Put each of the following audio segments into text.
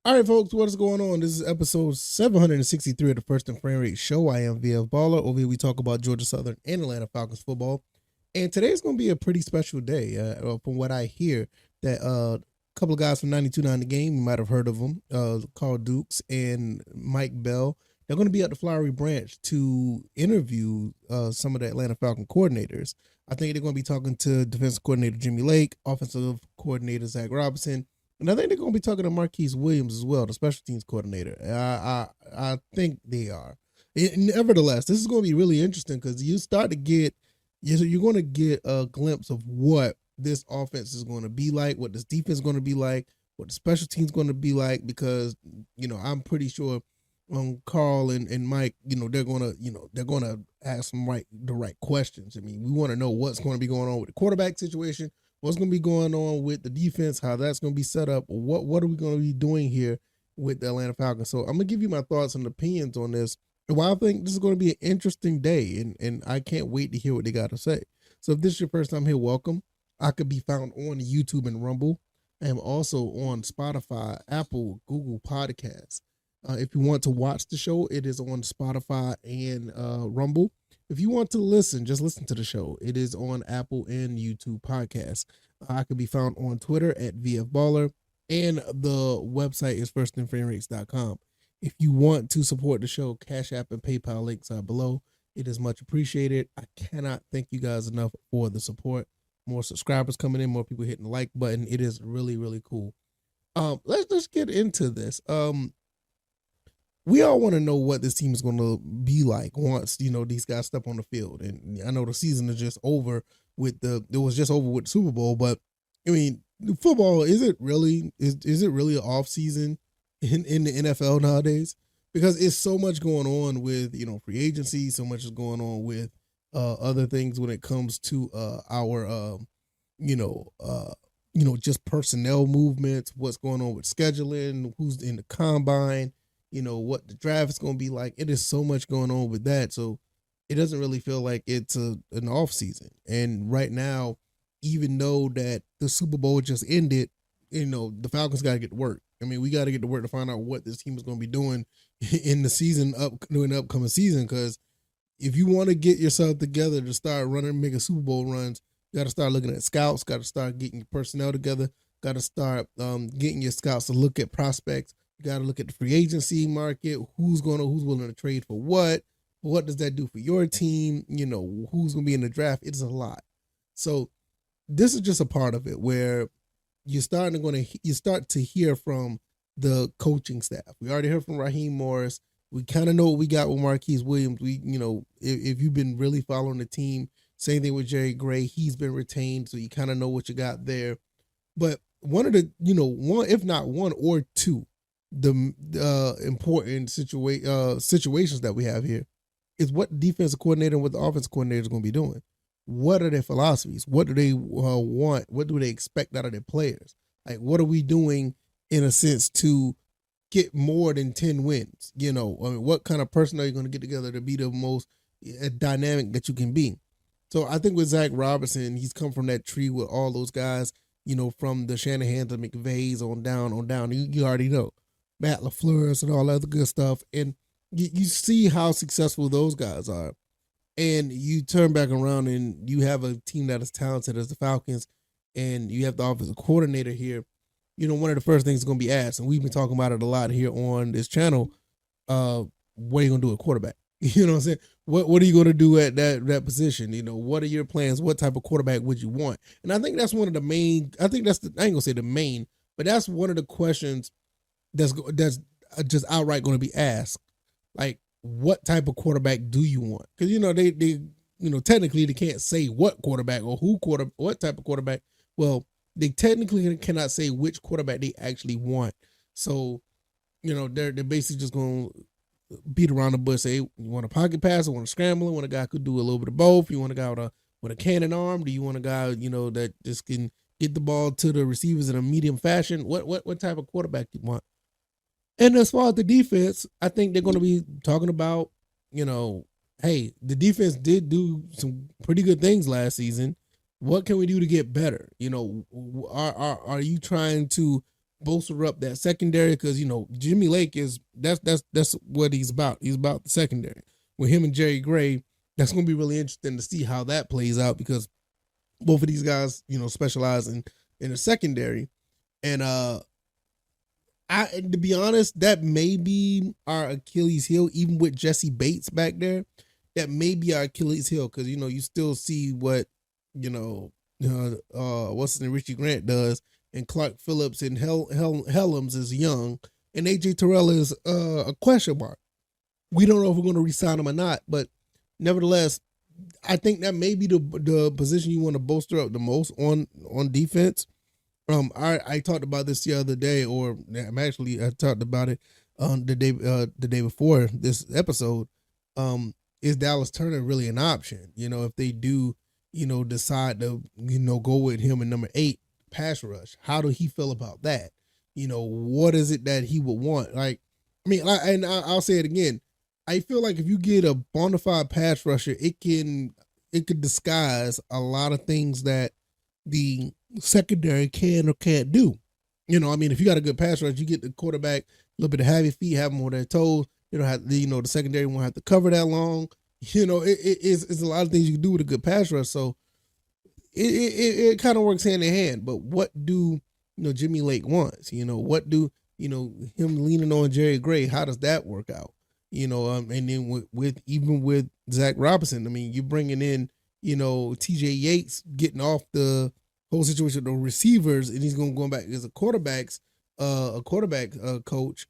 All right, folks, what is going on? This is episode 763 of the First and Frame Rate Show. I am VF Baller. Over here, we talk about Georgia Southern and Atlanta Falcons football. And today's going to be a pretty special day. From what I hear, that a couple of guys from 92.9 The Game, you might have heard of them, Carl Dukes and Mike Bell. They're going to be at the Flowery Branch to interview some of the Atlanta Falcons coordinators. I think they're going to be talking to defensive coordinator Jimmy Lake, offensive coordinator Zach Robinson, and I think they're going to be talking to Marquise Williams as well, the special teams coordinator. I think they are. Nevertheless, this is going to be really interesting because you're going to get a glimpse of what this offense is going to be like, what this defense is going to be like, what the special teams is going to be like, because, I'm pretty sure Carl and Mike, they're going to ask the right questions. I mean, we want to know what's going to be going on with the quarterback situation, what's going to be going on with the defense, how that's going to be set up, what are we going to be doing here with the Atlanta Falcons. So I'm going to give you my thoughts and opinions on this. Well, I think this is going to be an interesting day, and I can't wait to hear what they got to say. So if this is your first time here, welcome. I could be found on YouTube and Rumble. I am also on Spotify, Apple, Google Podcasts. If you want to watch the show, it is on Spotify and Rumble. If you want to listen, just listen to the show. It is on Apple and YouTube podcasts. I can be found on Twitter at VFBaller, and the website is firstandframerates.com. If you want to support the show, CashApp and PayPal links are below. It is much appreciated. I cannot thank you guys enough for the support. More subscribers coming in, more people hitting the like button. It is really, really cool. Let's get into this. We all want to know what this team is going to be like once, these guys step on the field. And I know the season is just over it was just over with the Super Bowl, but I mean, football, is it really an off season in the NFL nowadays? Because it's so much going on with, free agency, so much is going on with other things when it comes to our just personnel movements, what's going on with scheduling, who's in the combine, what the draft is going to be like. It is so much going on with that. So it doesn't really feel like it's an off season. And right now, even though that the Super Bowl just ended, the Falcons got to get to work. I mean, we got to get to work to find out what this team is going to be doing in the upcoming season. Because if you want to get yourself together to start making Super Bowl runs, you got to start looking at scouts, got to start getting your personnel together, got to start getting your scouts to look at prospects. You got to look at the free agency market, who's willing to trade for what does that do for your team, who's going to be in the draft. It's a lot. So this is just a part of it where you start to hear from the coaching staff. We already heard from Raheem Morris. We kind of know what we got with Marquise Williams. If you've been really following the team, same thing with Jerry Gray. He's been retained, so you kind of know what you got there. But one of the, one, if not one or two, the important situations that we have here is what the defensive coordinator and what the offensive coordinator is going to be doing. What are their philosophies? What do they want? What do they expect out of their players? Like, what are we doing in a sense to get more than 10 wins? What kind of person are you going to get together to be the most dynamic that you can be? So I think with Zach Robinson, he's come from that tree with all those guys, from the Shanahan to McVays on down. You already know. Matt LaFleur and all that other good stuff. And you see how successful those guys are. And you turn back around and you have a team that is talented as the Falcons, and you have the offensive coordinator here. One of the first things is going to be asked, and we've been talking about it a lot here on this channel, what are you going to do at quarterback? You know what I'm saying? What are you going to do at that position? What are your plans? What type of quarterback would you want? And I think that's one of the main, I ain't going to say the main, but that's one of the questions that's just outright going to be asked. Like, what type of quarterback do you want? Because, they technically they can't say what quarterback or what type of quarterback. Well, they technically cannot say which quarterback they actually want. So, they're basically just going to beat around the bush. Say, you want a pocket passer, want a scrambler, want a guy who could do a little bit of both. You want a guy with a cannon arm? Do you want a guy, that just can get the ball to the receivers in a medium fashion? What type of quarterback do you want? And as far as the defense, I think they're going to be talking about, hey, the defense did do some pretty good things last season. What can we do to get better? Are you trying to bolster up that secondary because Jimmy Lake that's what he's about. He's about the secondary. With him and Jerry Gray, that's going to be really interesting to see how that plays out because both of these guys, specialize in the secondary, and to be honest, that may be our Achilles heel, even with Jesse Bates back there. That may be our Achilles heel because you still see what what's his name, Richie Grant does, and Clark Phillips and Helms is young, and AJ Terrell is a question mark. We don't know if we're going to resign him or not, but nevertheless, I think that may be the position you want to bolster up the most on defense. I talked about this the other day, or I talked about it the day before this episode. Is Dallas Turner really an option? If they do, decide to go with him in number 8 pass rush, how do he feel about that? What is it that he would want? Like, I'll say it again. I feel like if you get a bona fide pass rusher, it could disguise a lot of things that the secondary can or can't do. If you got a good pass rush, you get the quarterback a little bit of heavy feet, have them on their toes. You don't have the secondary won't have to cover that long. It's a lot of things you can do with a good pass rush. So it kind of works hand in hand. But what do Jimmy Lake wants? What do him leaning on Jerry Gray? How does that work out? And then with Zach Robinson, you're bringing in T.J. Yates getting off the whole situation with the receivers, and he's going back as a quarterback coach.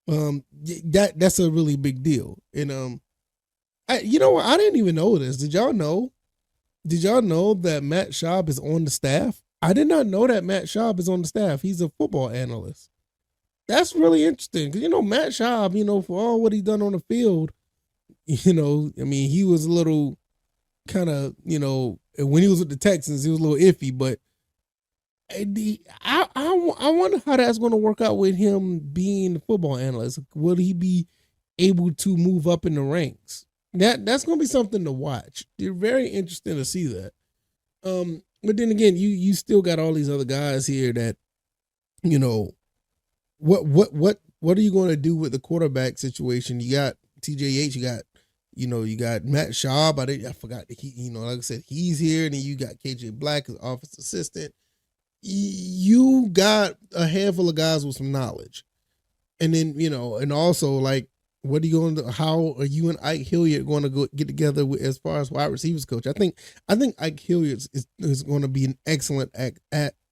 That's a really big deal. And I didn't even know this. Did y'all know that Matt Schaub is on the staff? I did not know that Matt Schaub is on the staff. He's a football analyst. That's really interesting because Matt Schaub, for all what he done on the field, he was a little kind of, when he was with the Texans, he was a little iffy, but I wonder how that's going to work out with him being the football analyst. Will he be able to move up in the ranks? That's going to be something to watch. They're very interesting to see that. But then again, you still got all these other guys here that, what are you going to do with the quarterback situation? You got T.J. Yates, you got Matt Schaub. I forgot that like I said, he's here, and then you got KJ Black as office assistant. You got a handful of guys with some knowledge, and then and also like, what are you going to? How are you and Ike Hilliard going to get together as far as wide receivers coach? I think Ike Hilliard is going to be an excellent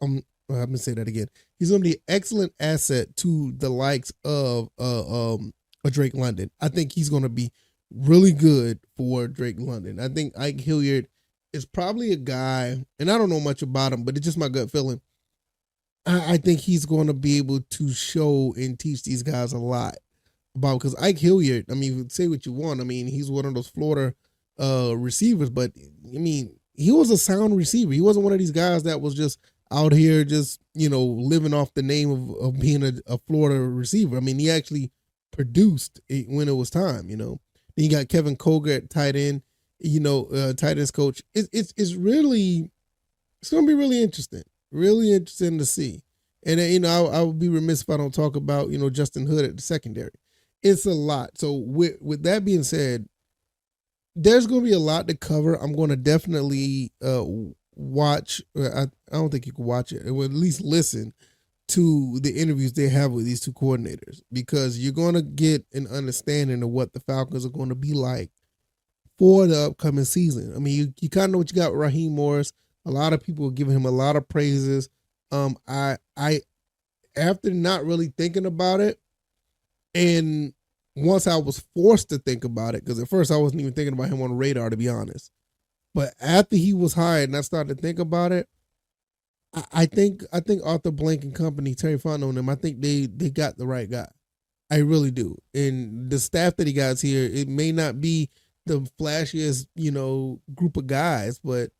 I'm gonna say that again. He's going to be an excellent asset to the likes of a Drake London. I think he's going to be really good for Drake London. I think Ike Hilliard is probably a guy, and I don't know much about him, but it's just my gut feeling. I think he's going to be able to show and teach these guys a lot about, because Ike Hilliard, say what you want. He's one of those Florida receivers, but he was a sound receiver. He wasn't one of these guys that was just out here just, living off the name of being a Florida receiver. He actually produced when it was time, Then you got Kevin Koger at tight end, tight ends coach. It's really, it's going to be really interesting to see. And, I would be remiss if I don't talk about, Justin Hood at the secondary. It's a lot. So with that being said, there's going to be a lot to cover. I'm going to definitely watch. I don't think you can watch it. Or at least listen to the interviews they have with these two coordinators, because you're going to get an understanding of what the Falcons are going to be like for the upcoming season. You kind of know what you got with Raheem Morris. A lot of people are giving him a lot of praises. I after not really thinking about it, and once I was forced to think about it, because at first I wasn't even thinking about him on the radar, to be honest. But after he was hired and I started to think about it, I think Arthur Blank and company, Terry Fontenot and them, I think they got the right guy. I really do. And the staff that he got here, it may not be the flashiest, group of guys, but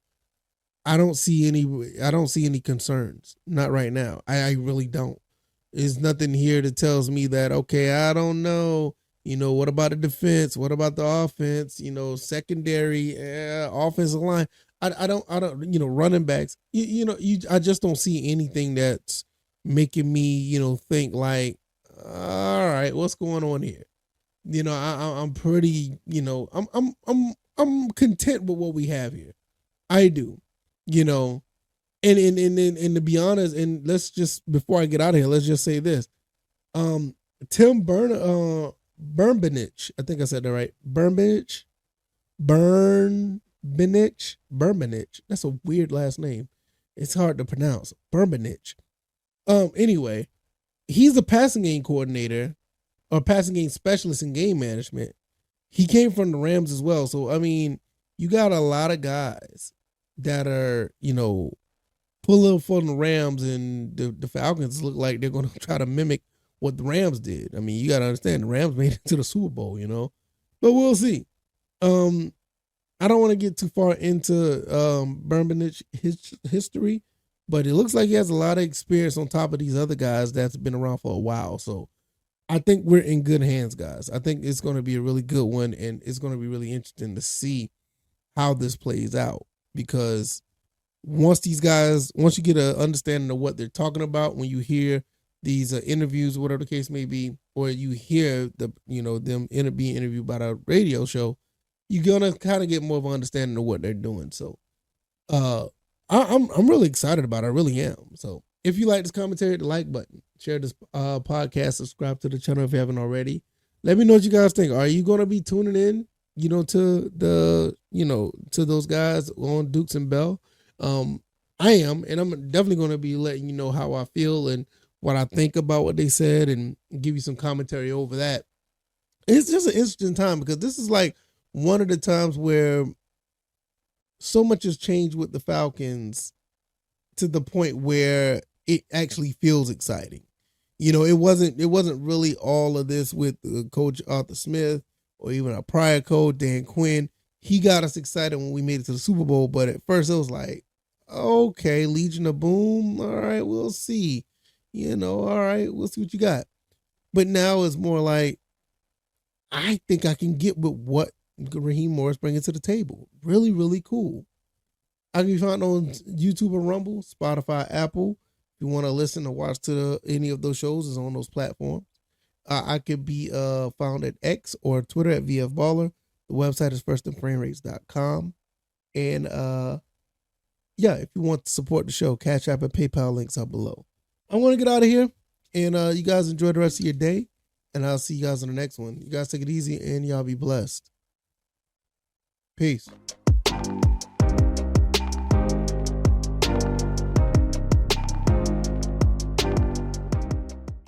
I don't see any concerns. Not right now. I really don't. There's nothing here that tells me that, okay, I don't know. What about the defense? What about the offense? Secondary, offensive line. I don't, running backs. I just don't see anything that's making me, think like, all right, what's going on here? I'm pretty, I'm content with what we have here. I do, you know, and to be honest, and let's just before I get out of here, let's just say this. Um, Tim Burnbenich, I think I said that right. Burnbenich. That's a weird last name. It's hard to pronounce. Burnbenich. Anyway, he's a passing game coordinator or passing game specialist in game management. He came from the Rams as well. So I mean, you got a lot of guys that are, pulling for the Rams, and the Falcons look like they're going to try to mimic what the Rams did. I mean, you got to understand the Rams made it to the Super Bowl, but we'll see. I don't want to get too far into Bourbonich history, but it looks like he has a lot of experience on top of these other guys that's been around for a while. So I think we're in good hands, guys. I think it's going to be a really good one, and it's going to be really interesting to see how this plays out, because once you get an understanding of what they're talking about, when you hear these interviews, whatever the case may be, or you hear them being interviewed by the radio show, you're gonna kind of get more of an understanding of what they're doing. So, I'm really excited about it. I really am. So, if you like this commentary, hit the like button, share this podcast, subscribe to the channel if you haven't already. Let me know what you guys think. Are you gonna be tuning in, to to those guys on Dukes and Bell? I am, and I'm definitely going to be letting you know how I feel and what I think about what they said, and give you some commentary over that. It's just an interesting time, because this is like one of the times where so much has changed with the Falcons to the point where it actually feels exciting. It wasn't really all of this with Coach Arthur Smith or even a prior coach, Dan Quinn. He got us excited when we made it to the Super Bowl, but at first it was like, okay, Legion of Boom. All right, we'll see. All right, we'll see what you got. But now it's more like, I think I can get with what Raheem Morris bringing to the table. Really, really cool. I can be found on YouTube and Rumble, Spotify, Apple. If you want to listen or watch to any of those shows, is on those platforms. I could be found at X or Twitter at VFBaller. The website is firstandframerates.com. And yeah, if you want to support the show, CashApp and PayPal links are below. I'm going to get out of here, and you guys enjoy the rest of your day, and I'll see you guys on the next one. You guys take it easy, and y'all be blessed. Peace.